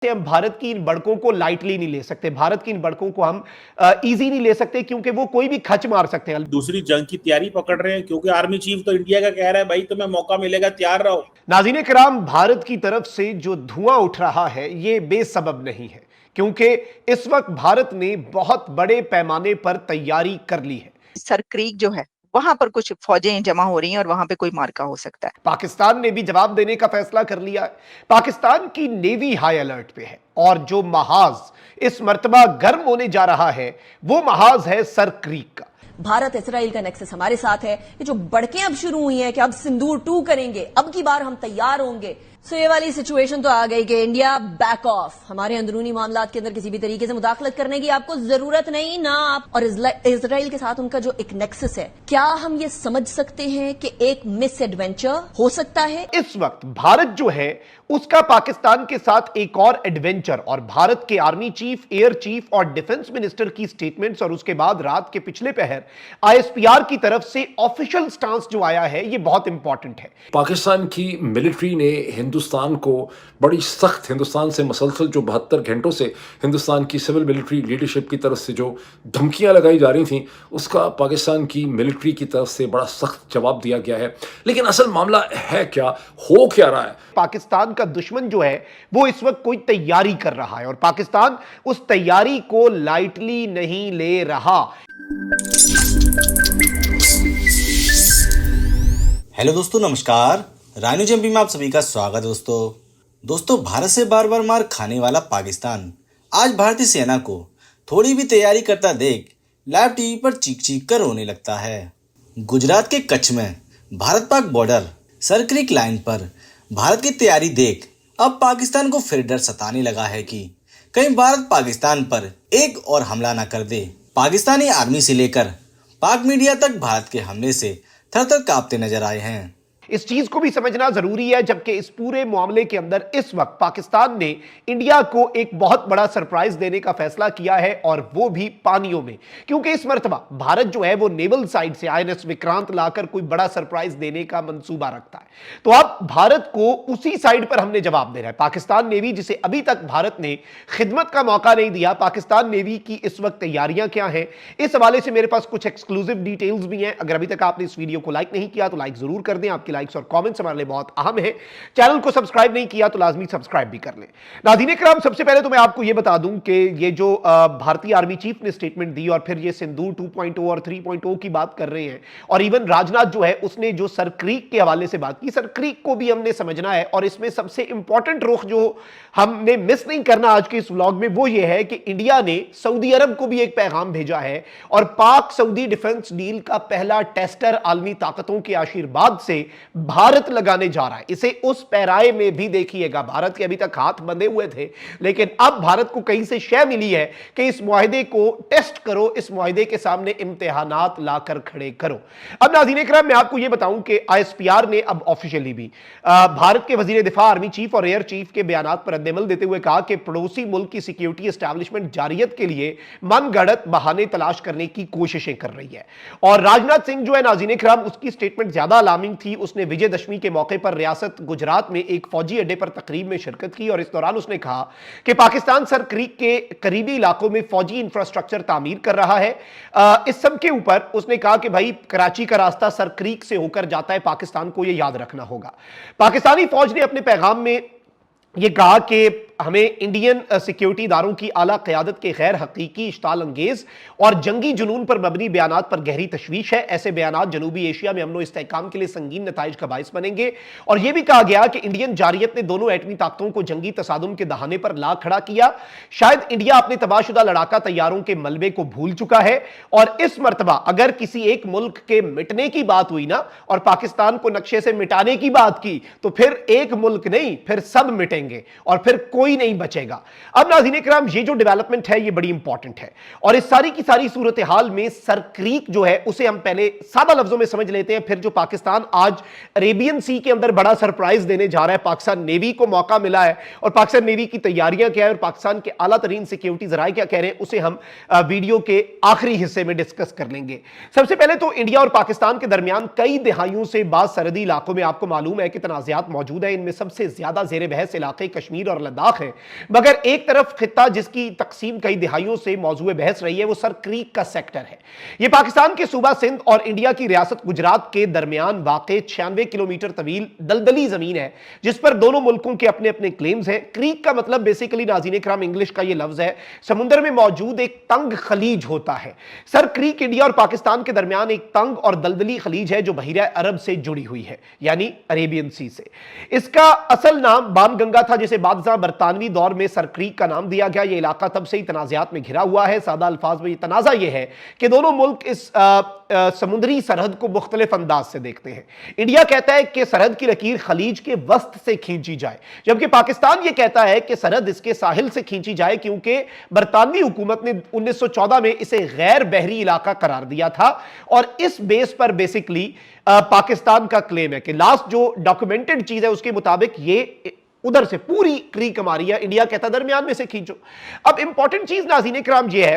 हम भारत की इन बड़कों को लाइटली नहीं ले सकते। भारत की इन बड़कों को हम इजी नहीं ले सकते, क्योंकि वो कोई भी खच मार सकते हैं। दूसरी जंग की तैयारी पकड़ रहे हैं, क्योंकि आर्मी चीफ तो इंडिया का कह रहा है भाई तुम्हें मौका मिलेगा, तैयार रहो। नाज़रीन किराम, भारत की तरफ से जो धुआं उठ रहा है ये बेसबब नहीं है, क्योंकि इस वक्त भारत ने बहुत बड़े पैमाने पर तैयारी कर ली है। सर क्रीक जो है वहां पर कुछ फौजें जमा हो रही हैं और वहां पे कोई मार्का हो सकता है। पाकिस्तान ने भी जवाब देने का फैसला कर लिया है। पाकिस्तान की नेवी हाई अलर्ट पे है और जो महाज इस मर्तबा गर्म होने जा रहा है वो महाज है सर क्रीक का। भारत इसराइल का नेक्सस हमारे साथ है। ये जो बड़के अब शुरू हुई हैं कि अब सिंदूर 2 करेंगे, अब की बार हम तैयार होंगे, सो ये वाली सिचुएशन तो आ गई कि इंडिया बैक ऑफ। हमारे अंदरूनी मामलात के अंदर किसी भी तरीके से मुदाखलत करने की आपको जरूरत नहीं ना आप। और इसराइल के साथ उनका जो एक नेक्सस है, क्या हम ये समझ सकते हैं कि एक मिस एडवेंचर हो सकता है? इस वक्त भारत जो है उसका पाकिस्तान के साथ एक और एडवेंचर, और भारत के आर्मी चीफ, एयर चीफ और डिफेंस मिनिस्टर की स्टेटमेंट्स, और उसके बाद रात के पिछले पहर आईएसपीआर की तरफ से ऑफिशियल स्टांस जो आया है ये बहुत इंपॉर्टेंट है। पाकिस्तान की मिलिट्री ने हिंदुस्तान को बड़ी सख्त, हिंदुस्तान से मसलसल जो 72 घंटों से हिंदुस्तान की सिविल मिलिट्री लीडरशिप की तरफ से जो धमकियां लगाई जा रही थीं, उसका पाकिस्तान की मिलिट्री की तरफ से बड़ा सख्त जवाब दिया गया है। लेकिन असल मामला है क्या, हो क्या रहा है? पाकिस्तान का दुश्मन जो है वो इस वक्त कोई तैयारी कर रहा है और पाकिस्तान उस तैयारी को लाइटली नहीं ले रहा। हेलो दोस्तों, नमस्कार। रायनो जम्पी में आप सभी का स्वागत है। दोस्तों भारत से बार बार मार खाने वाला पाकिस्तान आज भारतीय सेना को थोड़ी भी तैयारी करता देख लाइव टीवी पर चीख चीख कर रोने लगता है। गुजरात के कच्छ में Bharat Pak border sir creek line पर भारत की तैयारी देख अब पाकिस्तान को फिर डर सताने लगा है कि कहीं भारत पाकिस्तान पर एक और हमला ना कर दे। पाकिस्तानी आर्मी से लेकर पाक मीडिया तक भारत के हमले से थर थर कांपते नजर आए हैं। इस चीज को भी समझना जरूरी है, जबकि इस पूरे मामले के अंदर इस वक्त पाकिस्तान ने इंडिया को एक बहुत बड़ा सरप्राइज देने का फैसला किया है, और वो भी पानियों में। क्योंकि इस मर्तबा भारत जो है वो नेवल साइड से आईएनएस विक्रांत लाकर कोई बड़ा सरप्राइज देने का मंसूबा रखता है। तो अब भारत को उसी साइड पर हमने जवाब देना है। पाकिस्तान नेवी, जिसे अभी तक भारत ने खिदमत का मौका नहीं दिया, पाकिस्तान नेवी की इस वक्त तैयारियां क्या हैं, इस हवाले से मेरे पास कुछ एक्सक्लूसिव डिटेल्स भी हैं। अगर अभी तक आपने इस वीडियो को लाइक नहीं किया तो लाइक जरूर कर दें, आपकी लाइक्स और कमेंट्स हमारे लिए बहुत अहम है। चैनल को सब्सक्राइब नहीं किया तो लाजमी सब्सक्राइब भी कर लें। नाज़रीन किराम, सबसे पहले तो मैं आपको यह बता दूं कि ये जो भारतीय आर्मी चीफ ने स्टेटमेंट दी और फिर ये सिंदूर 2.0 और 3.0 की बात कर रहे हैं, और इवन राजनाथ जो है उसने जो सर क्रीक के हवाले से बात की, सर क्रीक को भी हमने समझना है। और इसमें सबसे इंपॉर्टेंट रुख जो हमने मिस नहीं करना आज के इस व्लॉग में वो ये है कि इंडिया ने सऊदी अरब को भी एक पैगाम भेजा है, और पाक सऊदी डिफेंस डील का पहला टेस्टर आलमी ताकतों के आशीर्वाद से भारत लगाने जा रहा है। इसे उस पैराए में भी देखिएगा, भारत के अभी तक हाथ बंधे हुए थे, लेकिन अब भारत को कहीं से शय मिली है कि इस मुआहिदे को टेस्ट करो, इस मुआहिदे के सामने इम्तिहानात लाकर खड़े करो। अब नाज़रीन किराम, मैं आपको यह बताऊं कि आईएसपीआर ने अब ऑफिशियली भी भारत के वजीर दिफा, आर्मी चीफ और एयर चीफ के बयानात पर रद्दमल देते हुए कहा कि पड़ोसी मुल्क की सिक्योरिटी एस्टैब्लिशमेंट जारियत के लिए मनगढ़ंत बहाने तलाश करने की कोशिशें कर रही है। और राजनाथ सिंह जो है नाज़रीन किराम, उसकी स्टेटमेंट ज्यादा अलार्मिंग थी। उसने विजयदशमी के मौके पर रियासत गुजरात में एक फौजी अड्डे पर तकरीब में शिरकत की, और इस दौरान उसने कहा कि पाकिस्तान सर क्रीक के करीबी इलाकों में फौजी इंफ्रास्ट्रक्चर तामीर कर रहा है। इस सब के ऊपर उसने कहा कि भाई कराची का रास्ता सर क्रीक से होकर जाता है, पाकिस्तान को यह याद रखना होगा। पाकिस्तानी फौज ने अपने पैगाम में यह कहा कि हमें इंडियन सिक्योरिटी इदारों की आला क़यादत के गैर हकीकी, इश्ताल अंगेज और जंगी जुनून पर मबनी बयानात पर गहरी तशवीश है। ऐसे बयानात जनूबी एशिया में अमन व इस्तेहकाम के लिए संगीन नताइज का बाइस बनेंगे। और यह भी कहा गया कि इंडियन जारियत ने दोनों एटमी ताकतों को जंगी तसादुम के दहाने पर ला खड़ा किया। शायद इंडिया अपने तबाहशुदा लड़ाका तैयारों के मलबे को भूल चुका है, और इस मरतबा अगर किसी एक मुल्क के मिटने की बात हुई ना और पाकिस्तान को नक्शे से मिटाने की बात की, तो फिर एक मुल्क नहीं, फिर सब मिटेंगे और फिर कोई नहीं बचेगा। अब नाज़रीन किराम, ये जो डेवलपमेंट है ये बड़ी इंपॉर्टेंट है, और इस सारी की सारी सूरत हाल में सर क्रीक जो है उसे हम पहले सादा लफ्जों में समझ लेते हैं, फिर जो पाकिस्तान आज अरेबियन सी के अंदर बड़ा सरप्राइज देने जा रहा है। पाकिस्तान नेवी को मौका मिला है, और पाकिस्तान नेवी की तैयारियां क्या है और पाकिस्तान के आला तरीन सिक्योरिटी जराए क्या कह रहे हैं, उसे हम वीडियो के आखिरी हिस्से में डिस्कस कर लेंगे। सबसे पहले तो इंडिया और पाकिस्तान के दरमियान कई दिहाइयों से बाज़ सरहदी इलाकों में आपको मालूम है कि तनाज़ात मौजूद है। इनमें सबसे ज्यादा ज़ेर बहस इलाके कश्मीर और लद्दाख हैं, मगर एक तरफ खित्ता जिसकी तकसीम कई दिहाइयों से मौजूद बहस रही है वो सर क्रीक का सेक्टर है। यह पाकिस्तान के सूबा सिंध और इंडिया की रियासत गुजरात के दरमियान वाक़ 96 किलोमीटर तवील दलदली जमीन है जिस पर दोनों मुल्कों के अपने अपने क्लेम्स हैं। क्रीक का मतलब बेसिकली नाज़रीन इकराम इंग्लिश का यह लफ्ज है समुद्र में मौजूद एक तंग खलीज होता है। सर क्रीक इंडिया और पाकिस्तान के दरमियान एक तंग और दलदली खलीज है जो बहिरा अरब से जुड़ी हुई है, यानी अरेबियन सी से। इसका असल नाम बामगंगा था जिसे बादशाह बरतानवी दौर में सर क्रीक का नाम दिया गया। यह इलाका तब से ही तनाज़ात में घिरा हुआ है। सादा अल्फाज में यह तनाज़ा यह है कि दोनों मुल्क इस समुद्री सरहद को मुख्तलिफ अंदाज से देखते हैं। इंडिया कहता है कि सरहद की लकीर खलीज के वस्त से खींची जाए, जबकि पाकिस्तान यह कहता है कि सरहद इसके साहिल से खींची जाए क्योंकि बरतानवी हुकूमत ने 1914 में इसे गैर बहरी इलाका करार दिया था। और इस बेस पर बेसिकली पाकिस्तान का क्लेम है कि लास्ट जो डॉक्यूमेंटेड चीज है उसके मुताबिक ये उधर से पूरी क्रीक हमारी है, इंडिया कहता दरमियान में से खींचो। अब इंपॉर्टेंट चीज नाज़रीन इकराम यह है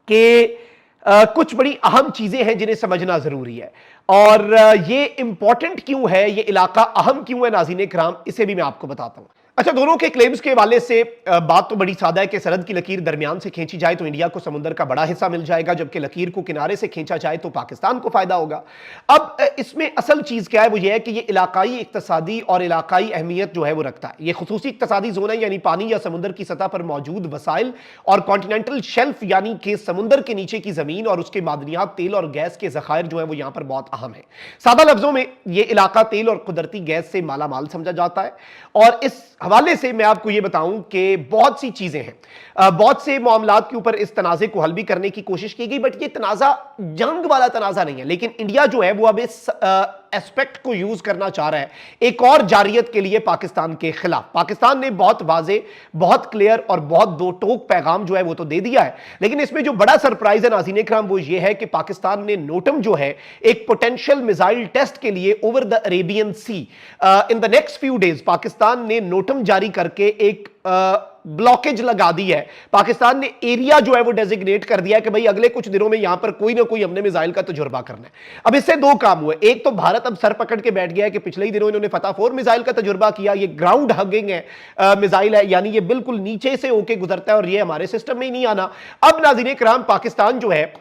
कि कुछ बड़ी अहम चीजें हैं जिन्हें समझना जरूरी है। और ये इंपॉर्टेंट क्यों है, ये इलाका अहम क्यों है नाज़रीन इकराम, इसे भी मैं आपको बताता हूं। अच्छा, दोनों के क्लेम्स के हवाले से बात तो बड़ी सादा है कि सरहद की लकीर दरमियान से खींची जाए तो इंडिया को समुद्र का बड़ा हिस्सा मिल जाएगा, जबकि लकीर को किनारे से खींचा जाए तो पाकिस्तान को फायदा होगा। अब इसमें असल चीज क्या है, वो ये है कि ये इलाकाई इक्तसादी और इलाकाई अहमियत जो है वो रखता है। ये खुसूसी इक्तसादी जोन है, यानी पानी या समुद्र की सतह पर मौजूद वसाइल, और कॉन्टिनेंटल शेल्फ यानी कि समुद्र के नीचे की जमीन और उसके मादनियात, तेल और गैस के जखायर जो है वो यहां पर बहुत अहम है। सादा लफ्जों में ये इलाका तेल और कुदरती गैस से माला माल समझा जाता है। और इस हवाले से मैं आपको यह बताऊं कि बहुत सी चीजें हैं, बहुत से मामलात के ऊपर इस तनाज़े को हल भी करने की कोशिश की गई, बट ये तनाज़ा जंग वाला तनाज़ा नहीं है। लेकिन इंडिया जो है वो अब इस एस्पेक्ट को यूज करना चाह रहा है एक और जारियत के लिए पाकिस्तान के खिलाफ। पाकिस्तान ने बहुत वाजे, बहुत क्लियर और बहुत दो टोक पैगाम जो है वो तो दे दिया है, लेकिन इसमें जो बड़ा सरप्राइज है नाज़रीन इकराम वो ये है कि पाकिस्तान ने नोटम जो है एक पोटेंशियल मिसाइल टेस्ट के लिए over the Arabian sea in the next few days Pakistan ने नोटम जारी करके एक ब्लॉकेज लगा दी है। पाकिस्तान ने एरिया जो है वो डेजिग्नेट कर दिया है कि भाई अगले कुछ दिनों में यहां पर कोई ना कोई हमने मिसाइल का तजुर्बा करना है। अब इससे दो काम हुए, एक तो भारत अब सर पकड़ के बैठ गया है कि पिछले ही दिनों इन्होंने फतह 4 मिसाइल का तजुर्बा किया, ये ग्राउंड हगिंग है मिसाइल है, यानी ये बिल्कुल नीचे से होके गुजरता है और ये हमारे सिस्टम में ही नहीं आना। अब नाज़रीन इकराम पाकिस्तान जो है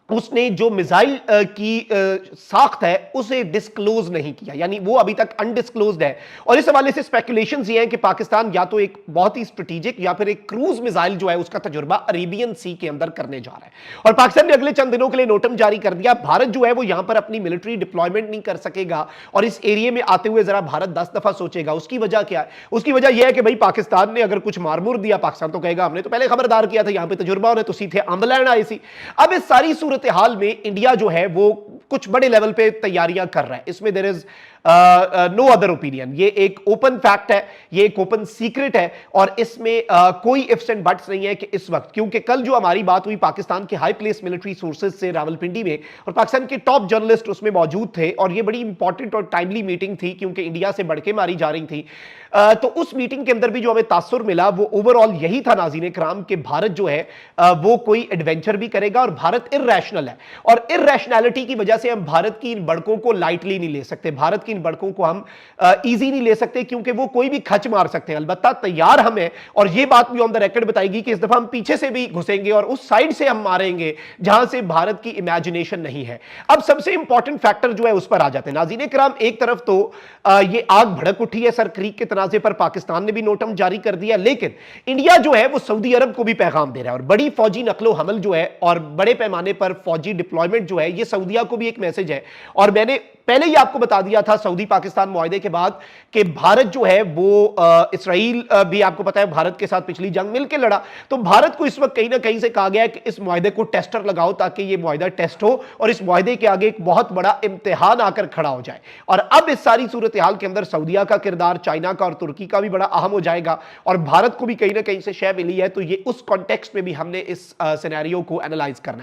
उसने जो मिसाइल की साख्त है उसे डिस्क्लोज नहीं किया, यानी वो अभी तक अनडिस्क्लोज्ड है। और इस हवाले से स्पेकुलेशंस ये हैं कि पाकिस्तान या तो एक बहुत ही स्ट्रेटेजिक या फिर एक क्रूज मिसाइल जो है उसका तजुर्बा अरेबियन सी के अंदर करने जा रहा है। और पाकिस्तान ने अगले चंद दिनों के लिए नोटम जारी कर दिया। भारत जो है वो यहां पर अपनी मिलिट्री डिप्लॉयमेंट नहीं कर सकेगा और इस एरिया में आते हुए जरा भारत 10 दफा सोचेगा। उसकी वजह क्या है? उसकी वजह यह है कि भाई पाकिस्तान ने अगर कुछ मारमूर दिया, पाकिस्तान तो कहेगा हमने तो पहले खबरदार किया था, यहां पर तजुर्बा होने तो सीधे अम्बलैंड आई सी। अब इस सारी सूरत हाल में इंडिया जो है वो कुछ बड़े लेवल पे तैयारियां कर रहा है। इसमें there is no other opinion, ये एक ओपन फैक्ट है, ये एक ओपन सीक्रेट है और इसमें कोई इफ्स एंड बट्स नहीं है कि इस वक्त, क्योंकि कल जो हमारी बात हुई पाकिस्तान के हाई प्लेस मिलिट्री सोर्सेज से रावलपिंडी में और पाकिस्तान के टॉप जर्नलिस्ट उसमें मौजूद थे और ये बड़ी इंपॉर्टेंट और टाइमली मीटिंग थी क्योंकि इंडिया से बढ़के मारी जा रही थी। तो उस मीटिंग के अंदर भी जो हमें तासुर मिला वो ओवरऑल यही था नाज़रीन इकराम कि भारत जो है वो कोई एडवेंचर भी करेगा और भारत इर्रेशनल है और इर्रेशनैलिटी की वजह से हम भारत की इन बड़कों को लाइटली नहीं ले सकते, भारत की इन बड़कों को हम इजी नहीं ले सकते क्योंकि वो कोई भी खच मार सकते हैं। अलबत्ता तैयार हम हैं और ये बात भी ऑन द रिकॉर्ड बताएगी कि इस दफा हम पीछे से भी घुसेंगे और उस साइड से हम मारेंगे जहां से भारत की इमेजिनेशन नहीं है। अब सबसे इंपॉर्टेंट फैक्टर जो है उस पर आ जाते हैं नाज़रीन इकराम। एक तरफ तो ये आग भड़क उठी है सर क्रीक के तनाजे पर, पाकिस्तान ने भी नोटम जारी कर दिया, लेकिन इंडिया जो है वो सऊदी अरब को भी पैगाम दे रहा है और बड़ी फौजी नकलो हमल जो है और बड़े पैमाने पर फौजी डिप्लॉयमेंट जो है ये सऊदिया को भी एक मैसेज है। और मैंने पहले ही आपको बता दिया था सऊदी पाकिस्तान मुआहदे के बाद कि भारत जो है वो इसराइल भी आपको पता है भारत के साथ पिछली जंग मिलकर लड़ा, तो भारत को इस वक्त कहीं ना कहीं से कहा गया है कि इस मुआहदे को टेस्टर लगाओ ताकि ये मुआहदा टेस्ट हो और इस मुआहदे के आगे एक बहुत बड़ा इम्तिहान आकर खड़ा हो जाए। और अब इस सारी सूरत हाल के अंदर सऊदिया का किरदार, चाइना का और तुर्की का भी बड़ा अहम हो जाएगा और भारत को भी कहीं ना कहीं से शय मिली है, तो ये उस कॉन्टेक्स्ट में भी हमने इस सिनेरियो को एनालाइज करना है।